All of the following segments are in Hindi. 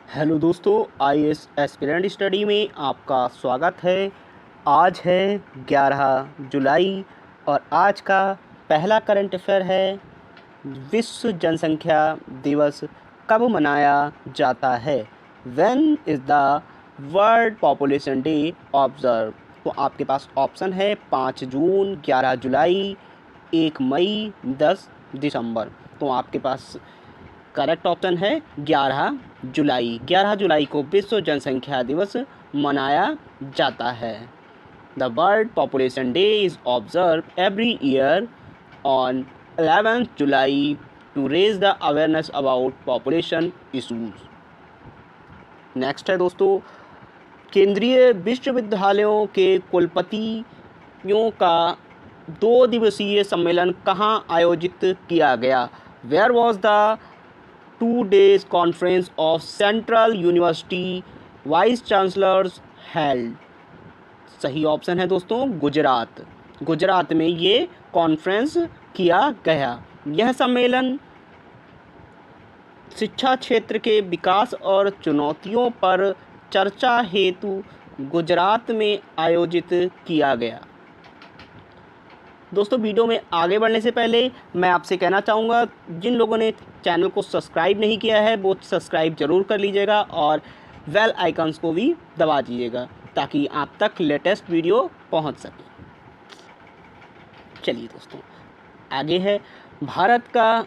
हेलो दोस्तों, आईएएस एस्पिरेंट स्टडी में आपका स्वागत है। आज है 11 जुलाई और आज का पहला करंट अफेयर है, विश्व जनसंख्या दिवस कब मनाया जाता है? When is the world population day observe? तो आपके पास ऑप्शन है 5 जून, 11 जुलाई, 1 मई, 10 दिसंबर। तो आपके पास करेक्ट ऑप्शन है 11 जुलाई। 11 जुलाई को विश्व जनसंख्या दिवस मनाया जाता है। The world population day is observe every year on 11 July to raise the awareness about population issues. Next है दोस्तों, केंद्रीय विश्वविद्यालयों के कुलपतियों का 2 दिवसीय सम्मेलन कहाँ आयोजित किया गया? Where was the 2 days conference of Central University vice chancellors held? सही ऑप्शन है दोस्तों गुजरात। गुजरात में ये कॉन्फ्रेंस किया गया। यह सम्मेलन शिक्षा क्षेत्र के विकास और चुनौतियों पर चर्चा हेतु गुजरात में आयोजित किया गया। दोस्तों, वीडियो में आगे बढ़ने से पहले मैं आपसे कहना चाहूँगा, जिन लोगों ने चैनल को सब्सक्राइब नहीं किया है वो सब्सक्राइब ज़रूर कर लीजिएगा और बेल आइकन्स को भी दबा दीजिएगा ताकि आप तक लेटेस्ट वीडियो पहुंच सके। चलिए दोस्तों, आगे है, भारत का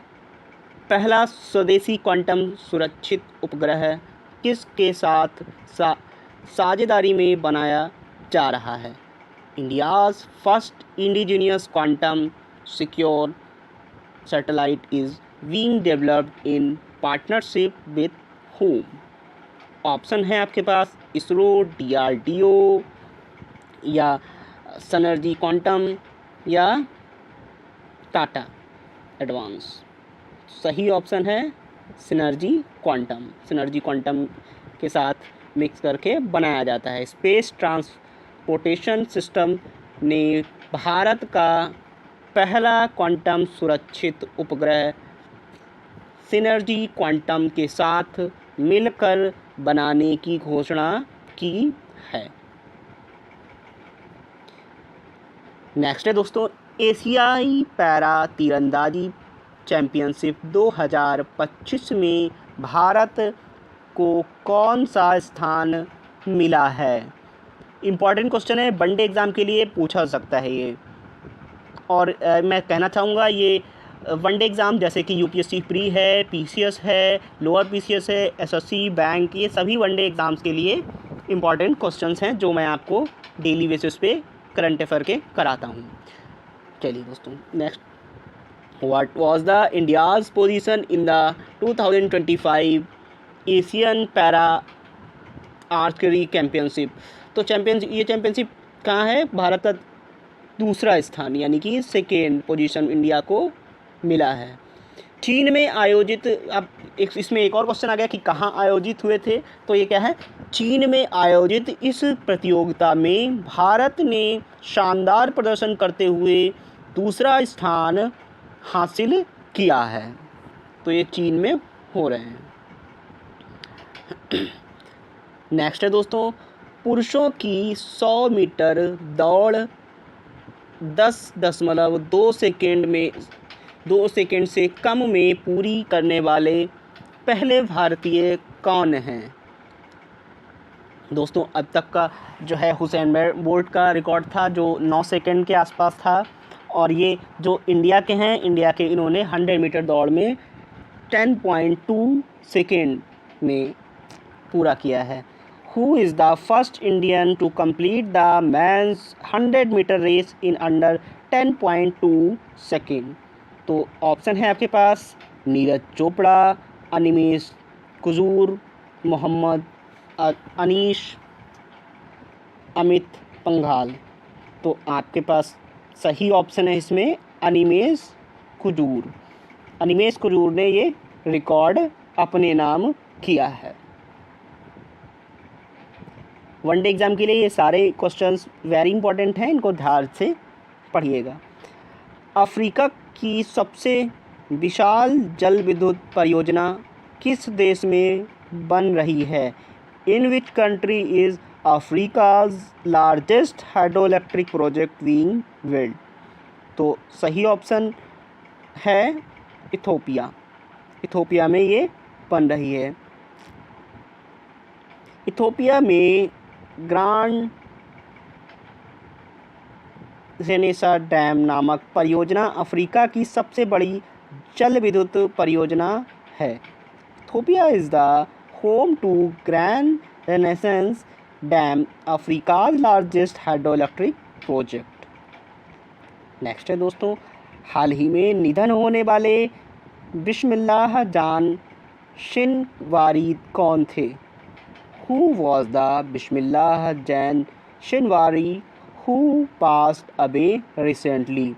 पहला स्वदेशी क्वांटम सुरक्षित उपग्रह किसके साथ साझेदारी में बनाया जा रहा है? India's first indigenous quantum secure satellite is being developed in partnership with whom? Option है आपके पास इसरो, DRDO या सनर्जी क्वांटम या टाटा एडवांस। सही ऑप्शन है सिनर्जी क्वांटम। सिनर्जी क्वांटम के साथ मिक्स करके बनाया जाता है। स्पेस ट्रांसपोर्टेशन सिस्टम ने भारत का पहला क्वांटम सुरक्षित उपग्रह सिनर्जी क्वांटम के साथ मिलकर बनाने की घोषणा की है। नेक्स्ट है दोस्तों, एशियाई पैरा तीरंदाजी चैंपियनशिप 2025 में भारत को कौन सा स्थान मिला है? इम्पॉर्टेंट क्वेश्चन है, वनडे एग्ज़ाम के लिए पूछा सकता है ये। और मैं कहना चाहूँगा ये वनडे एग्ज़ाम जैसे कि यूपीएससी प्री है, पीसीएस है, लोअर पीसीएस है, एसएससी, बैंक, ये सभी वनडे एग्ज़ाम्स के लिए इम्पॉर्टेंट क्वेश्चंस हैं जो मैं आपको डेली बेसिस पे करंट अफेयर के कराता हूँ। चलिए दोस्तों, next, what was the India's position in the 2025 Asian para archery championship? तो ये चैम्पियनशिप कहाँ है? भारत का दूसरा स्थान यानी कि सेकेंड पोजीशन इंडिया को मिला है। चीन में आयोजित, अब इसमें एक और क्वेश्चन आ गया कि कहाँ आयोजित हुए थे, तो ये क्या है? चीन में आयोजित इस प्रतियोगिता में भारत ने शानदार प्रदर्शन करते हुए दूसरा स्थान हासिल किया है। तो ये चीन में हो रहे हैं। नेक्स्ट है दोस्तों, पुरुषों की 100 मीटर दौड़ 10.2 सेकेंड से कम में पूरी करने वाले पहले भारतीय कौन हैं? दोस्तों, अब तक का जो है हुसैन बोल्ट का रिकॉर्ड था जो 9 सेकेंड के आसपास था, और ये जो इंडिया के हैं, इंडिया के इन्होंने 100 मीटर दौड़ में 10.2 सेकेंड में पूरा किया है। Who is the first Indian to complete the men's 100 meter race in under 10.2 second? तो ऑप्शन है आपके पास नीरज चोपड़ा, अनिमेश कुजूर, मोहम्मद अनीश, अमित पंघाल। तो आपके पास सही ऑप्शन है इसमें अनिमेश कुजूर। अनिमेश कुजूर ने ये रिकॉर्ड अपने नाम किया है। वनडे एग्ज़ाम के लिए ये सारे क्वेश्चंस वेरी इंपॉर्टेंट हैं, इनको ध्यान से पढ़िएगा। अफ्रीका की सबसे विशाल जल विद्युत परियोजना किस देश में बन रही है। In which country is Africa's largest hydro electric project being build? तो सही ऑप्शन है इथोपिया। इथोपिया में ये बन रही है। इथोपिया में ग्रांड जेनेसा डैम नामक परियोजना अफ्रीका की सबसे बड़ी जल विद्युत परियोजना है। Ethiopia is the home to grand renaissance dam, Africa's largest hydro electric project. Next है दोस्तों, हाल ही में निधन होने वाले बिस्मिल्लाह जान शिनवारी कौन थे? Who was the बिस्मिल्लाह जान Shinwari who passed away recently?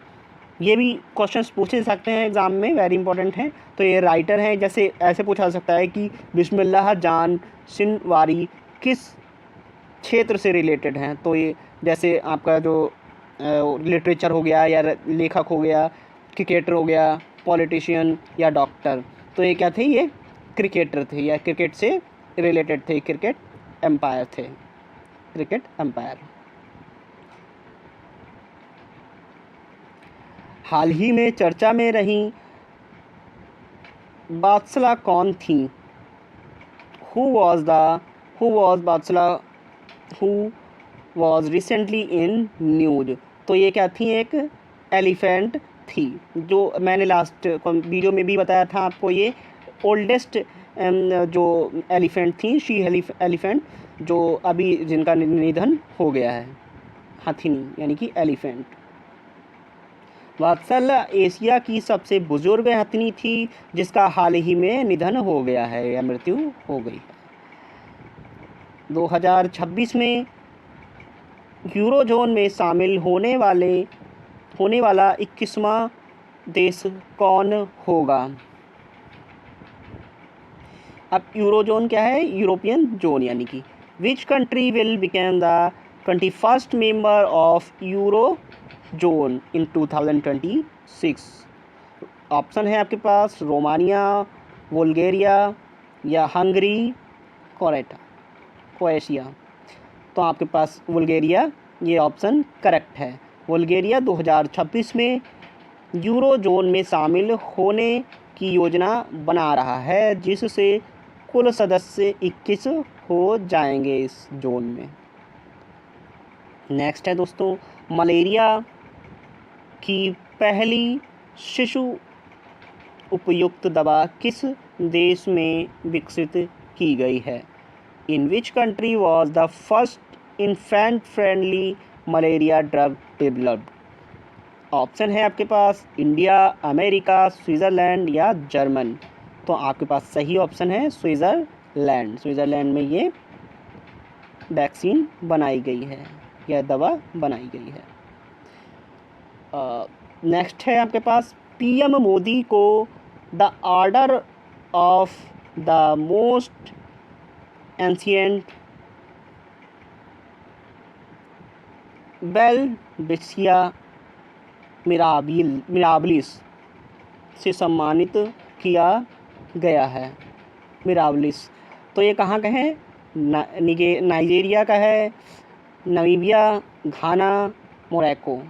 ये भी क्वेश्चंस पूछे सकते हैं एग्ज़ाम में, वेरी इंपॉर्टेंट हैं। तो ये राइटर हैं, जैसे ऐसे पूछा जा सकता है कि बिस्मिल्लाह जान शिनवारी किस क्षेत्र से रिलेटेड हैं। तो ये जैसे आपका जो लिटरेचर हो गया या लेखक हो गया, क्रिकेटर हो गया, पॉलिटिशियन या डॉक्टर। तो ये क्या थे? ये क्रिकेटर थे या क्रिकेट से रिलेटेड थे, क्रिकेट एम्पायर थे, क्रिकेट एम्पायर। हाल ही में चर्चा में रही बादशाह कौन थी? हु वॉज बादशाह who was recently in news? तो ये क्या थी? एक एलिफेंट थी, जो मैंने लास्ट वीडियो में भी बताया था आपको। ये ओल्डेस्ट जो एलिफेंट थी, शी एलिफेंट, जो अभी जिनका निधन हो गया है, हथिनी यानी कि एलिफेंट। वात्सल एशिया की सबसे बुजुर्ग हथिनी थी जिसका हाल ही में निधन हो गया है या मृत्यु हो गई है। 2026 में यूरोजोन में शामिल होने वाला 21वां देश कौन होगा? अब यूरोजोन क्या है? यूरोपियन जोन, यानी कि which country will become the 21st member of euro zone in 2026? Option है आपके पास रोमानिया, बुल्गारिया या हंगरी, क्रोएशिया। तो आपके पास बुल्गारिया, ये ऑप्शन करेक्ट है। बुल्गारिया 2026 में यूरो जोन में शामिल होने की योजना बना रहा है, जिससे कुल सदस्य 21 हो जाएंगे इस जोन में। नेक्स्ट है दोस्तों, मलेरिया की पहली शिशु उपयुक्त दवा किस देश में विकसित की गई है? In which country was the first infant friendly malaria drug developed? Option है आपके पास इंडिया, अमेरिका, स्विट्ज़रलैंड या जर्मन। तो आपके पास सही ऑप्शन है स्विट्ज़रलैंड। स्विट्ज़रलैंड में ये वैक्सीन बनाई गई है या दवा बनाई गई है। नेक्स्ट है आपके पास, पीएम मोदी को the order of the most ancient बेल बिसिया मिराबिलिस से सम्मानित किया गया है। मिराबिलिस, तो ये कहाँ का है? नाइजीरिया का है, नामीबिया, घाना, मोरक्को।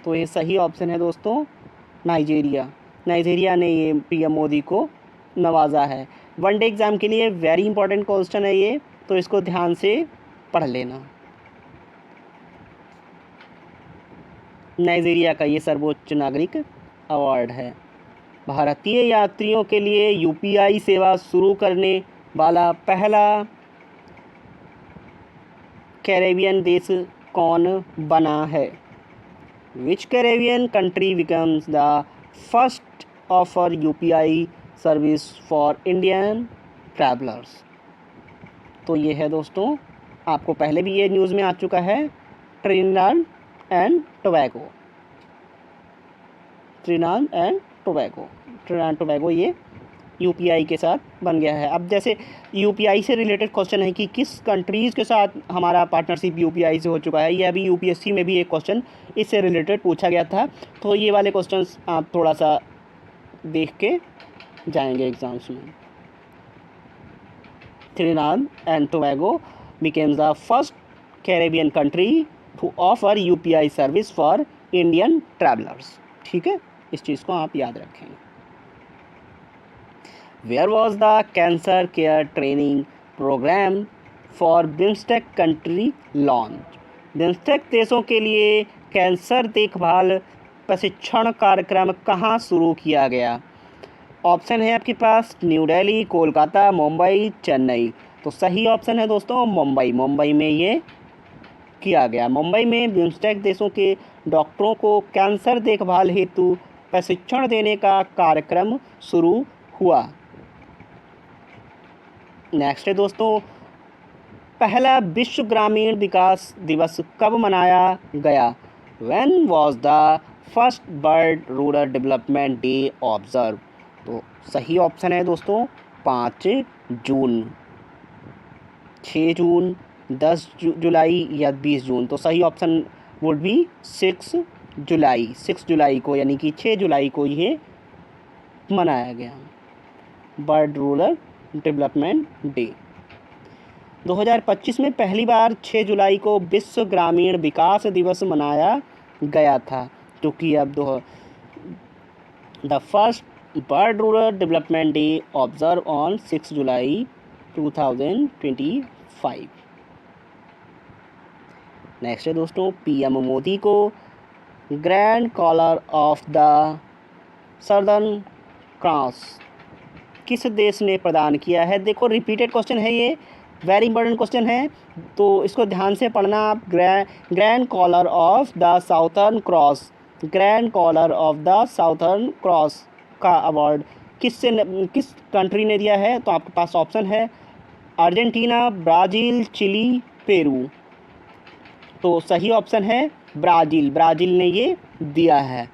तो ये सही ऑप्शन है दोस्तों नाइजीरिया। नाइजीरिया ने ये पीएम मोदी को नवाजा है। वनडे एग्ज़ाम के लिए वेरी इंपॉर्टेंट क्वेश्चन है ये, तो इसको ध्यान से पढ़ लेना। नाइजीरिया का ये सर्वोच्च नागरिक अवार्ड है। भारतीय यात्रियों के लिए यूपीआई सेवा शुरू करने वाला पहला कैरेबियन देश कौन बना है? Which Caribbean country becomes the first offer UPI service for Indian travellers? तो ये है दोस्तों, आपको पहले भी ये न्यूज़ में आ चुका है, Trinidad and Tobago. Trinidad and Tobago ये यूपीआई के साथ बन गया है। अब जैसे यूपीआई से रिलेटेड क्वेश्चन है कि किस कंट्रीज़ के साथ हमारा पार्टनरशिप यूपीआई से हो चुका है, ये अभी यूपीएससी में भी एक क्वेश्चन इससे रिलेटेड पूछा गया था। तो ये वाले क्वेश्चंस आप थोड़ा सा देख के जाएंगे एग्ज़ाम्स में। Trinidad and Tobago became the first Caribbean country to offer UPI service for Indian travelers. ठीक है, इस चीज़ को आप याद रखें. Where was the cancer care training program for BIMSTEC country launched? BIMSTEC देशों के लिए कैंसर देखभाल प्रशिक्षण कार्यक्रम कहाँ शुरू किया गया? ऑप्शन है आपके पास न्यू दिल्ली, कोलकाता, मुंबई, चेन्नई. तो सही ऑप्शन है दोस्तों मुंबई. मुंबई में ये किया गया. मुंबई में बिम्स्टेक देशों के डॉक्टरों को कैंसर देखभाल हेतु प्रशिक्षण देने का कार्यक्रम शुरू हुआ. नेक्स्ट है दोस्तों, पहला विश्व ग्रामीण विकास दिवस कब मनाया गया? When was the first world rural development day observe? तो सही ऑप्शन है दोस्तों 5 जून, 6 जून, 10 जुलाई या 20 जून. तो सही ऑप्शन वुड बी 6 जुलाई. 6 जुलाई को यानी कि 6 जुलाई को ये मनाया गया वर्ल्ड रूरल डेवलपमेंट डे. 2025 में पहली बार 6 जुलाई को विश्व ग्रामीण विकास दिवस मनाया गया था, क्योंकि अब the first world rural development day observe on 6 July 2025. Next है दोस्तों, पीएम मोदी को grand collar of the southern cross किस देश ने प्रदान किया है? देखो रिपीटेड क्वेश्चन है, ये वेरी इंपॉर्टेंट क्वेश्चन है, तो इसको ध्यान से पढ़ना आप. Grand collar of the southern cross, grand collar of the southern cross का अवार्ड किस कंट्री ने दिया है? तो आपके पास ऑप्शन है अर्जेंटीना, ब्राज़ील, चिली, पेरू. तो सही ऑप्शन है ब्राज़ील. ब्राज़ील ने ये दिया है.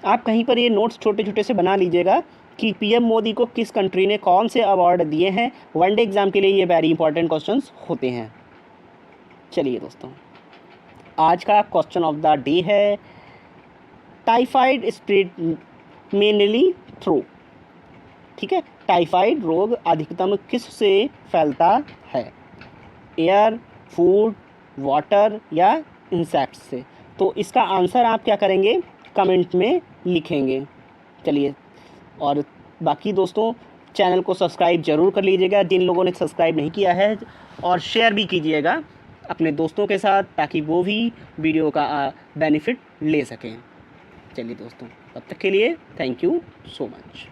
आप कहीं पर ये नोट्स छोटे छोटे से बना लीजिएगा कि पीएम मोदी को किस कंट्री ने कौन से अवार्ड दिए हैं. वनडे एग्ज़ाम के लिए ये वेरी इंपॉर्टेंट क्वेश्चंस होते हैं. चलिए दोस्तों, आज का क्वेश्चन ऑफ द डे है टाइफाइड स्प्रेड मेनली थ्रू. ठीक है, टाइफाइड रोग अधिकतम किस से फैलता है? एयर, फूड, वाटर या इंसेक्ट से? तो इसका आंसर आप क्या करेंगे? कमेंट में लिखेंगे. चलिए, और बाकी दोस्तों चैनल को सब्सक्राइब ज़रूर कर लीजिएगा जिन लोगों ने सब्सक्राइब नहीं किया है, और शेयर भी कीजिएगा अपने दोस्तों के साथ ताकि वो भी वीडियो का बेनिफिट ले सकें. चलिए दोस्तों, तब तक के लिए थैंक यू सो मच.